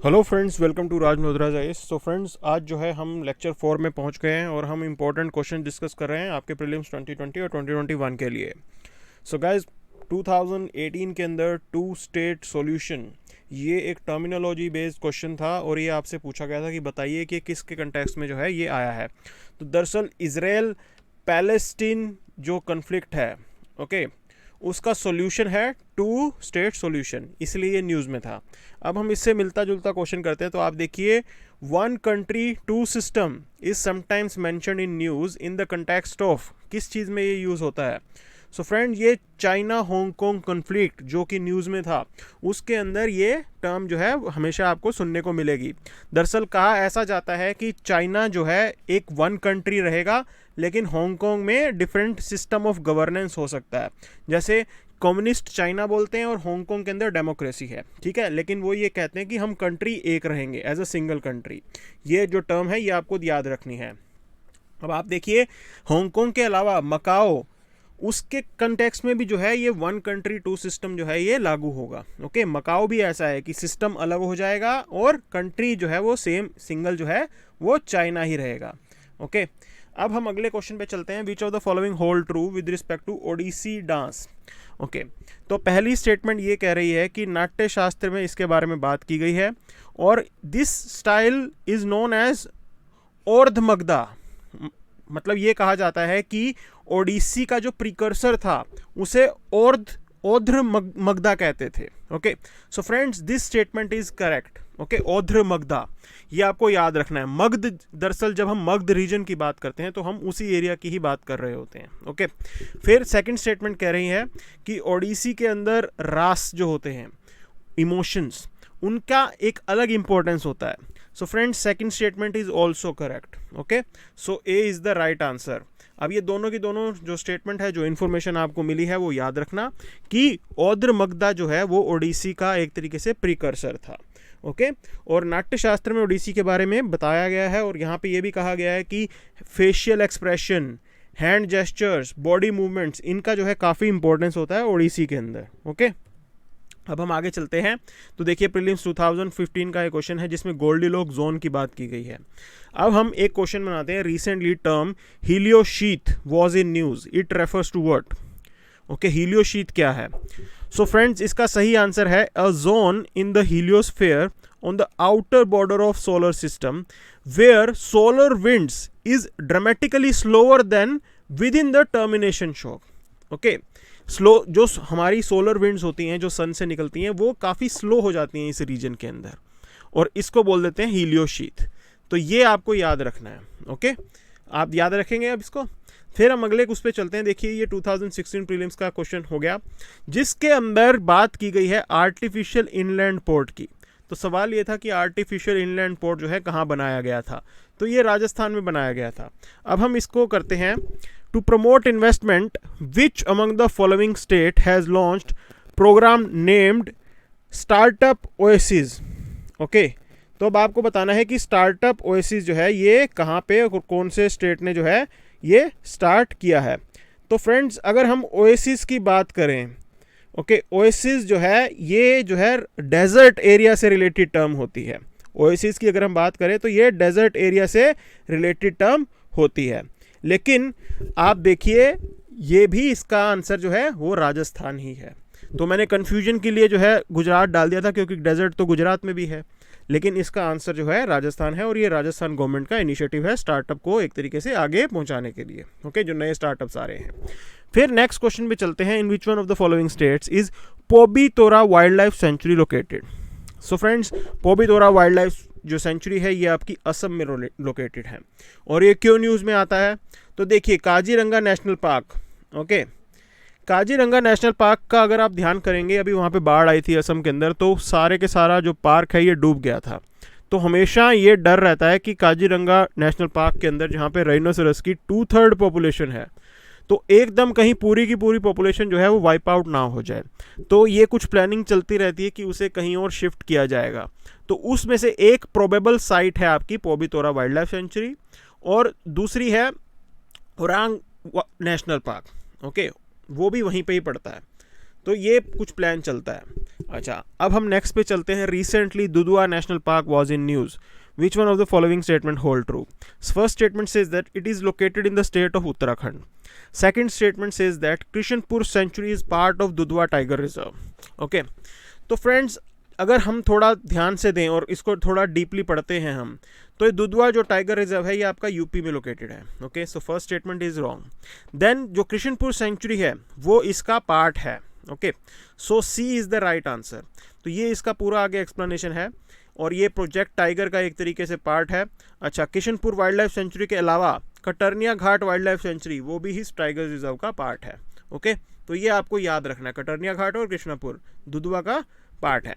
Hello friends, welcome to Raj Nodhraj IAS. तो friends, आज जो है हम लेक्चर 4 में पहुंच गए हैं और हम इंपॉर्टेंट क्वेश्चन डिस्कस कर रहे हैं आपके प्रीलिम्स 2020 और 2021 के लिए। सो गाइस, 2018 के अंदर टू स्टेट सॉल्यूशन, ये एक टर्मिनोलॉजी बेस्ड क्वेश्चन था और ये आपसे पूछा गया था कि बताइए कि किसके कंटेक्स्ट में जो है ये आया है। तो दरअसल इजराइल पैलेस्टीन जो कन्फ्लिक्ट है, ओके, उसका सॉल्यूशन है टू स्टेट सॉल्यूशन, इसलिए ये न्यूज़ में था। अब हम इससे मिलता जुलता क्वेश्चन करते हैं। तो आप देखिए, one country two system is sometimes mentioned in news in the context of, किस चीज़ में ये यूज़ होता है। सो फ्रेंड, ये चाइना हांगकांग कन्फ्लिक्ट जो कि न्यूज़ में था, उसके अंदर ये टर्म जो है हमेशा आपको सुनने को मिलेगी। दरअसल कहा ऐसा जाता है कि चाइना जो है एक वन कंट्री रहेगा, लेकिन हांगकांग में डिफरेंट सिस्टम ऑफ गवर्नेंस हो सकता है। जैसे कम्युनिस्ट चाइना बोलते हैं और हांगकांग के अंदर डेमोक्रेसी है, ठीक है, लेकिन वो ये कहते हैं कि हम कंट्री एक रहेंगे एज अ सिंगल कंट्री। ये जो टर्म है ये आपको याद रखनी है। अब आप देखिए, हांगकांग के अलावा मकाओ, उसके कंटेक्स्ट में भी जो है ये वन कंट्री टू सिस्टम जो है ये लागू होगा। ओके, मकाओ भी ऐसा है कि सिस्टम अलग हो जाएगा और कंट्री जो है वो सेम सिंगल जो है वो चाइना ही रहेगा। ओके, अब हम अगले क्वेश्चन पे चलते हैं। Which of the following hold true with respect to Odissi dance. Okay, तो पहली स्टेटमेंट ये कह रही है कि नाट्य शास्त्र में इसके बारे में बात की गई है और this style is known as Odramagadha. मतलब ये कहा जाता है कि ओडिसी का जो प्रिकर्सर था उसे ओध्र मगधा कहते थे। Okay, so friends, this statement is correct. Okay, Odra Magadha, ये आपको याद रखना है। मगध, दरअसल जब हम मगध रीजन की बात करते हैं तो हम उसी एरिया की ही बात कर रहे होते हैं। ओके, फिर सेकंड स्टेटमेंट कह रही है कि ओडिसी के अंदर रास जो होते हैं, इमोशंस, उनका एक अलग इंपॉर्टेंस होता है। So friends, second statement is also correct. Okay, so A is the right answer. अब ये दोनों की दोनों जो स्टेटमेंट है, जो इन्फॉर्मेशन आपको मिली है, वो याद रखना कि ओद्र मगधा जो है वो ओडिसी का एक तरीके से प्रिकर्सर था। ओके, और नाट्यशास्त्र में ओडिसी के बारे में बताया गया है और यहाँ पे ये भी कहा गया है कि facial expression, hand gestures, body movements, इनका जो है काफ़ी इंपॉर्टेंस होता है ओडिसी के अंदर। ओके, अब हम आगे चलते हैं। तो देखिए, प्रीलिम्स 2015 का एक क्वेश्चन है जिसमें गोल्डीलॉक जोन की बात की गई है। अब हम एक क्वेश्चन बनाते हैं। Recently term heliosheath was in news, it refers to what. Okay, heliosheath क्या है? सो फ्रेंड्स, इसका सही आंसर है a zone in the heliosphere on the outer border of solar system where solar winds is dramatically slower than within the termination shock. Okay, slow, जो हमारी solar winds होती हैं जो सन से निकलती हैं वो काफ़ी स्लो हो जाती हैं इस रीजन के अंदर, और इसको बोल देते हैं हीलियोशीथ। तो ये आपको याद रखना है। ओके, आप याद रखेंगे अब इसको। फिर हम अगले उस पर चलते हैं। देखिए, ये 2016 प्रीलिम्स का क्वेश्चन हो गया जिसके अंदर बात की गई है आर्टिफिशियल इनलैंड पोर्ट की। तो सवाल ये था कि आर्टिफिशियल इनलैंड पोर्ट जो है कहाँ बनाया गया था। तो ये राजस्थान में बनाया गया था। अब हम इसको करते हैं। To promote investment, which among the following state has launched program named Startup Oasis? Okay, तो अब आपको बताना है कि स्टार्टअप ओएसिस जो है ये कहाँ पे और कौन से स्टेट ने जो है ये स्टार्ट किया है। तो फ्रेंड्स, अगर हम ओएसिस की बात करें, ओके, ओएसिस जो है ये जो है डेजर्ट एरिया से रिलेटेड टर्म होती है। ओएसिस की अगर हम बात करें तो ये डेजर्ट एरिया से रिलेटेड टर्म होती है। लेकिन आप देखिए, ये भी इसका आंसर जो है वो राजस्थान ही है। तो मैंने कन्फ्यूजन के लिए जो है गुजरात डाल दिया था क्योंकि डेजर्ट तो गुजरात में भी है, लेकिन इसका आंसर जो है राजस्थान है और ये राजस्थान गवर्नमेंट का इनिशिएटिव है स्टार्टअप को एक तरीके से आगे पहुंचाने के लिए। ओके, जो नए स्टार्टअप्स आ रहे हैं। फिर नेक्स्ट क्वेश्चन पे चलते हैं। In which one of the following states is Pobitora wild life sanctuary located. So friends, Pobitora wild life जो सेंचुरी है ये आपकी असम में लोकेटेड है। और ये क्यों न्यूज़ में आता है? तो देखिए, Kaziranga national park. Okay, Kaziranga national park का अगर आप ध्यान करेंगे, अभी वहाँ पे बाढ़ आई थी असम के अंदर, तो सारे के सारा जो पार्क है ये डूब गया था। तो हमेशा ये डर रहता है कि काजीरंगा नेशनल पार्क के अंदर जहाँ पे राइनोसरस की 2/3 पॉपुलेशन है, तो एकदम कहीं पूरी की पूरी पॉपुलेशन जो है वो वाइप आउट ना हो जाए। तो ये कुछ प्लानिंग चलती रहती है कि उसे कहीं और शिफ्ट किया जाएगा। तो उसमें से एक प्रोबेबल साइट है आपकी पोबीतोरा वाइल्ड लाइफ सेंचुरी, और दूसरी है ओरांग नेशनल पार्क। ओके, वो भी वहीं पे ही पड़ता है। तो ये कुछ प्लान चलता है। अच्छा, अब हम नेक्स्ट पे चलते हैं। Recently Dudhwa national park was in news, which one of the following statement hold true? First statement says that it is located in the state of Uttarakhand. Second statement says that Krishanpur Sanctuary is part of Dudhwa Tiger Reserve. Okay, तो friends अगर हम थोड़ा ध्यान से दें और इसको थोड़ा डीपली पढ़ते हैं हम, तो ये दुधवा जो टाइगर रिजर्व है ये आपका यूपी में लोकेटेड है। Okay, so first statement is wrong. Then जो कृष्णपुर सेंचुरी है वो इसका पार्ट है। Okay, so C is the right answer. तो ये इसका पूरा आगे एक्सप्लेनेशन है और ये प्रोजेक्ट टाइगर का एक तरीके से पार्ट है। अच्छा, किशनपुर वाइल्ड लाइफ सेंचुरी के अलावा कटर्निया घाट वाइल्ड लाइफ सेंचुरी वो भी इस टाइगर रिजर्व का पार्ट है। ओके, तो ये आपको याद रखना है, कटर्निया घाट और कृष्णापुर दुधवा का पार्ट है।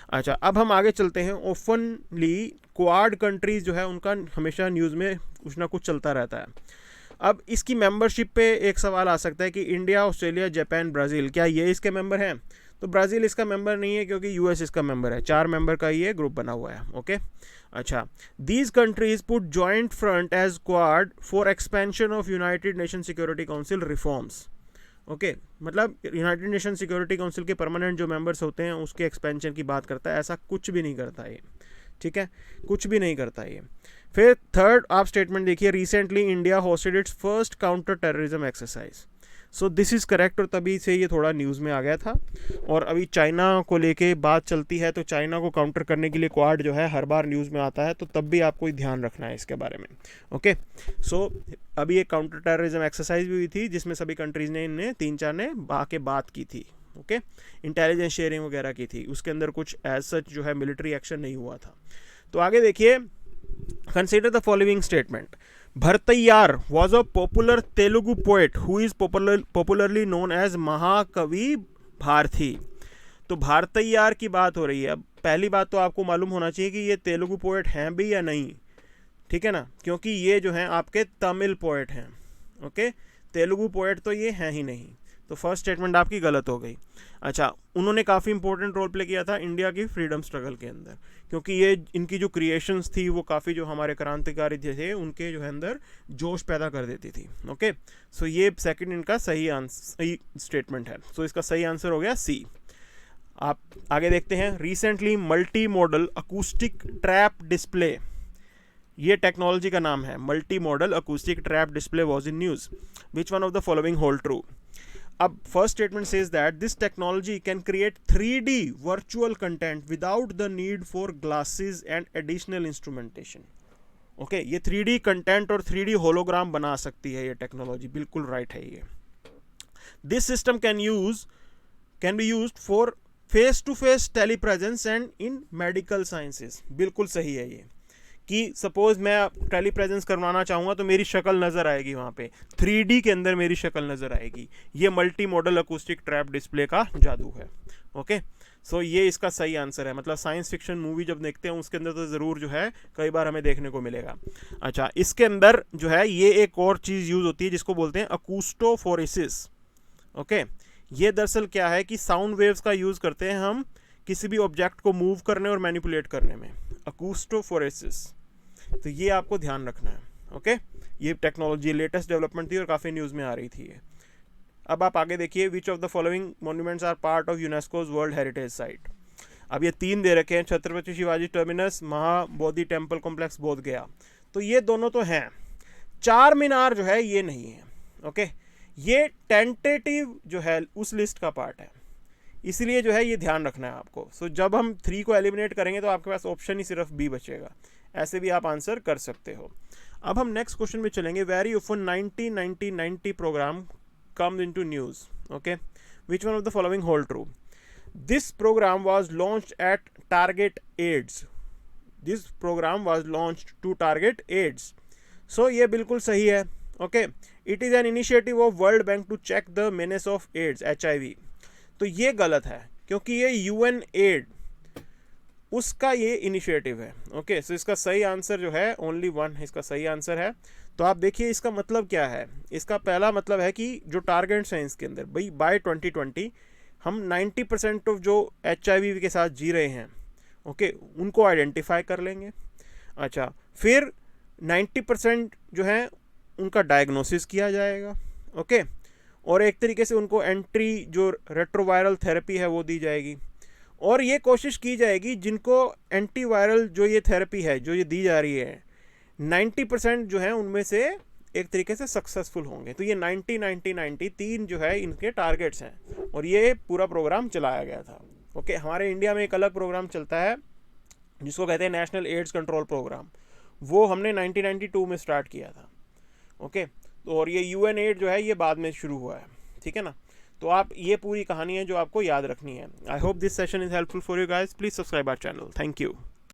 अच्छा, अब हम आगे चलते हैं। ओपनली क्वाड कंट्रीज जो है उनका हमेशा न्यूज़ में कुछ ना कुछ चलता रहता है। अब इसकी मेंबरशिप पे एक सवाल आ सकता है कि इंडिया, ऑस्ट्रेलिया, जापान, ब्राज़ील, क्या ये इसके मेंबर हैं? तो ब्राज़ील इसका मेंबर नहीं है क्योंकि यूएस इसका मेंबर है। 4 मेंबर का ये ग्रुप बना हुआ है। ओके, अच्छा, these countries put joint front as Quad for expansion of United Nation Security Council reforms. Okay, मतलब यूनाइटेड नेशन सिक्योरिटी काउंसिल के परमानेंट जो मेंबर्स होते हैं उसके एक्सपेंशन की बात करता है। ऐसा कुछ भी नहीं करता ये, ठीक है, कुछ भी नहीं करता ये। फिर थर्ड आप स्टेटमेंट देखिए, recently India hosted it's first counter terrorism exercise. So this is correct, और तभी से ये थोड़ा न्यूज़ में आ गया था। और अभी चाइना को लेके बात चलती है, तो चाइना को काउंटर करने के लिए क्वाड जो है हर बार न्यूज़ में आता है, तो तब भी आपको ध्यान रखना है इसके बारे में। ओके, सो अभी एक काउंटर टेररिज्म एक्सरसाइज भी हुई थी जिसमें सभी कंट्रीज़ ने इनने 3-4 ने आके बात की थी। ओके, इंटेलिजेंस शेयरिंग वगैरह की थी, उसके अंदर कुछ एज सच जो है मिलिट्री एक्शन नहीं हुआ था। तो आगे देखिए, consider the following statement. Bharathiyar was a popular Telugu poet who is popularly known as महाकवि भारती। तो भारतैयार की बात हो रही है। अब पहली बात तो आपको मालूम होना चाहिए कि ये तेलुगु पोएट हैं भी या नहीं, ठीक है ना, क्योंकि ये जो हैं आपके तमिल पोएट हैं। ओके, तेलुगु पोएट तो ये हैं ही नहीं, तो फर्स्ट स्टेटमेंट आपकी गलत हो गई। अच्छा, उन्होंने काफ़ी इंपॉर्टेंट रोल प्ले किया था इंडिया की फ्रीडम स्ट्रगल के अंदर, क्योंकि ये इनकी जो क्रिएशंस थी वो काफ़ी जो हमारे क्रांतिकारी थे उनके जो है अंदर जोश पैदा कर देती थी। ओके, सो ये सेकंड इनका सही स्टेटमेंट है। सो इसका सही आंसर हो गया सी। आप आगे देखते हैं। Recently multi modal acoustic trap display, ये टेक्नोलॉजी का नाम है, multi modal acoustic trap display was in news, which one of the following hold true? अब first statement says that this technology can create 3D virtual content without the need for glasses and additional instrumentation. Okay, ये 3D content और 3D hologram बना सकती है ये technology, बिल्कुल right है ये। This system can be used for face to face telepresence and in medical sciences. बिल्कुल सही है ये, कि सपोज मैं टेली प्रेजेंस करवाना चाहूँगा तो मेरी शक्ल नज़र आएगी वहाँ पे, 3D के अंदर मेरी शक्ल नज़र आएगी। ये multi modal acoustic trap display का जादू है। ओके, सो ये इसका सही आंसर है। मतलब साइंस फिक्शन मूवी जब देखते हैं उसके अंदर तो ज़रूर जो है कई बार हमें देखने को मिलेगा। अच्छा, इसके अंदर जो है ये एक और चीज़ यूज़ होती है जिसको बोलते हैं अकूस्टोफोरेसिस। ओके, ये दरअसल क्या है कि साउंड वेव्स का यूज़ करते हैं हम किसी भी ऑब्जेक्ट को मूव करने और मैनिपुलेट करने में, अकूस्टोफोरेसिस। तो ये आपको ध्यान रखना है। ओके, ये टेक्नोलॉजी लेटेस्ट डेवलपमेंट थी और काफ़ी न्यूज़ में आ रही थी ये। अब आप आगे देखिए, which of the following monuments are part of UNESCO's world heritage site. अब ये 3 दे रखे हैं, Chhatrapati Shivaji Terminus, Mahabodhi temple complex Bodh Gaya. तो ये दोनों तो हैं, चार मीनार जो है ये नहीं है। ओके, ये टेंटेटिव जो है उस लिस्ट का पार्ट है, इसलिए जो है ये ध्यान रखना है आपको। सो जब हम 3 को एलिमिनेट करेंगे तो आपके पास ऑप्शन ही सिर्फ बी बचेगा। ऐसे भी आप आंसर कर सकते हो। अब हम नेक्स्ट क्वेश्चन में चलेंगे। Very often 90 program comes into news. Okay, which one of the following hold true? This program was launched at target AIDS. This program was launched to target AIDS. So ये बिल्कुल सही है। Okay, it is an initiative of World Bank to check the menace of AIDS, HIV। तो ये गलत है क्योंकि ये UN एड उसका ये इनिशिएटिव है। ओके, सो इसका सही आंसर जो है ओनली 1 इसका सही आंसर है। तो आप देखिए इसका मतलब क्या है। इसका पहला मतलब है कि जो टारगेट्स हैं इसके अंदर, भाई बाय 2020 हम 90% ऑफ जो HIV के साथ जी रहे हैं, ओके, उनको आइडेंटिफाई कर लेंगे। अच्छा, फिर 90% जो है उनका डायग्नोसिस किया जाएगा। ओके, और एक तरीके से उनको एंट्री जो रेट्रोवायरल थेरेपी है वो दी जाएगी। और ये कोशिश की जाएगी जिनको एंटीवायरल जो ये थेरेपी है जो ये दी जा रही है 90% जो है उनमें से एक तरीके से सक्सेसफुल होंगे। तो ये 90-90-90 तीन जो है इनके टारगेट्स हैं और ये पूरा प्रोग्राम चलाया गया था। ओके, हमारे इंडिया में एक अलग प्रोग्राम चलता है जिसको कहते हैं नेशनल एड्स कंट्रोल प्रोग्राम, वो हमने 1992 में स्टार्ट किया था। ओके, तो और ये UN-8 जो है ये बाद में शुरू हुआ है, ठीक है ना। तो आप ये पूरी कहानी है जो आपको याद रखनी है। I hope this session is helpful for you guys. Please subscribe our channel. Thank you.